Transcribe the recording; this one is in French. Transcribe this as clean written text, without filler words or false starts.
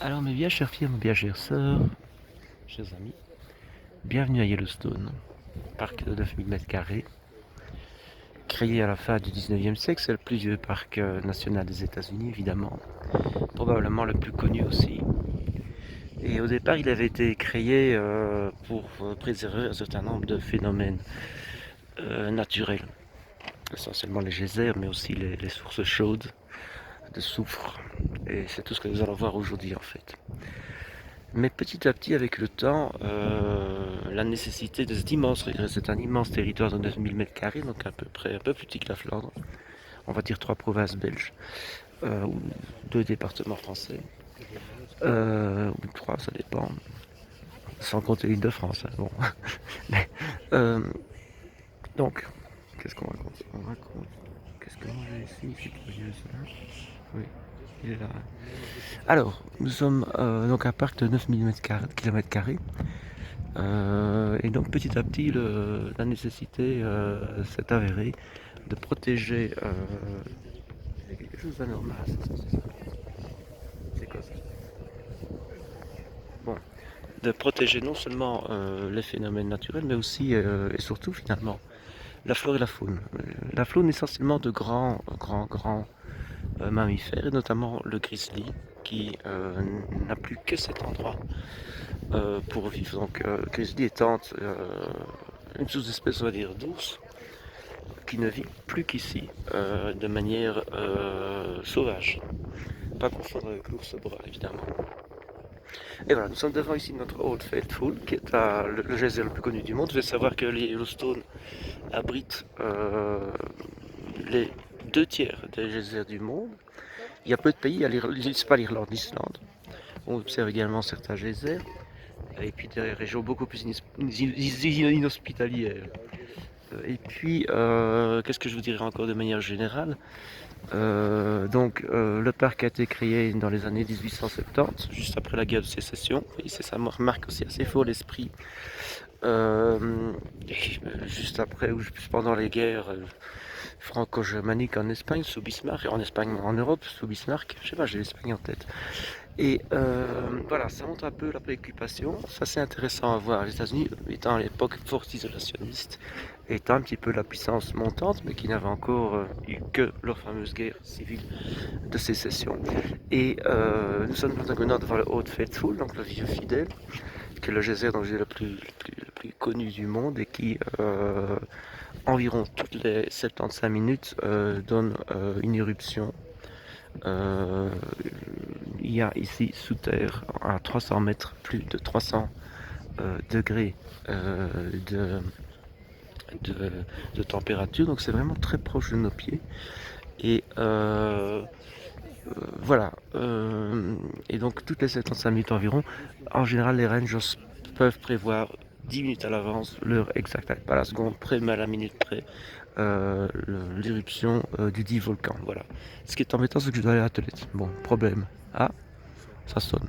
Alors mes bien chères filles, mes bien chères sœurs, chers amis, bienvenue à Yellowstone, parc de 9000 m², créé à la fin du 19e siècle, c'est le plus vieux parc national des États-Unis évidemment, probablement le plus connu aussi. Et au départ il avait été créé pour préserver un certain nombre de phénomènes naturels, essentiellement les geysers mais aussi les sources chaudes de soufre. Et c'est tout ce que nous allons voir aujourd'hui en fait. Mais petit à petit, avec le temps, la nécessité de c'est un immense territoire de 9000 m², donc à peu près un peu plus petit que la Flandre, on va dire 3 provinces belges, ou 2 départements français, ou 3, ça dépend, sans compter l'Île-de-France. Hein, bon. Mais, donc, qu'est-ce qu'on raconte? On raconte. Qu'est-ce que j'ai ici? C'est curieux ça. Oui, il est là. Alors, nous sommes donc un parc de 9000 km². Et donc petit à petit, la nécessité s'est avérée de protéger. Il y a quelque chose d'anormal, c'est quoi ça? Bon, de protéger non seulement les phénomènes naturels, mais aussi et surtout finalement la flore et la faune. La faune essentiellement de grands mammifères, et notamment le grizzly, qui n'a plus que cet endroit pour vivre. Donc, grizzly étant une sous-espèce, on va dire, d'ours, qui ne vit plus qu'ici, de manière sauvage. Pas confondre avec l'ours brun, évidemment. Et voilà, nous sommes devant ici notre Old Faithful, qui est le geyser le plus connu du monde. Vous devez savoir que Yellowstone abrite les 2 tiers des geysers du monde. Il y a peu de pays, c'est pas l'Irlande, l'Islande. On observe également certains geysers, et puis des régions beaucoup plus inhospitalières. Et puis, qu'est-ce que je vous dirais encore de manière générale? Le parc a été créé dans les années 1870, juste après la guerre de sécession. Et ça marque aussi assez fort l'esprit. Juste après, ou pendant les guerres franco-germaniques en Espagne, sous Bismarck, en Espagne, en Europe, sous Bismarck, je sais pas, j'ai l'Espagne en tête. Et voilà, ça montre un peu la préoccupation. Ça, c'est intéressant à voir. Les États-Unis, étant à l'époque fort isolationniste, étant un petit peu la puissance montante, mais qui n'avait encore eu que leur fameuse guerre civile de sécession. Et nous sommes maintenant devant le Old Faithful, donc le vieux fidèle, qui est le geyser dont le plus connu du monde et qui, environ toutes les 75 minutes, donne une éruption. Euh, il y a ici sous terre, à 300 mètres, plus de 300 degrés de, de, de température, donc c'est vraiment très proche de nos pieds. Et voilà. Et donc toutes les 75 minutes environ, en général les rangers peuvent prévoir 10 minutes à l'avance l'heure exacte, pas la seconde près, mais à la minute près, l'éruption du dit volcan. Voilà. Ce qui est embêtant, c'est que je dois aller à la toilette. Bon, problème. Ah, ça sonne.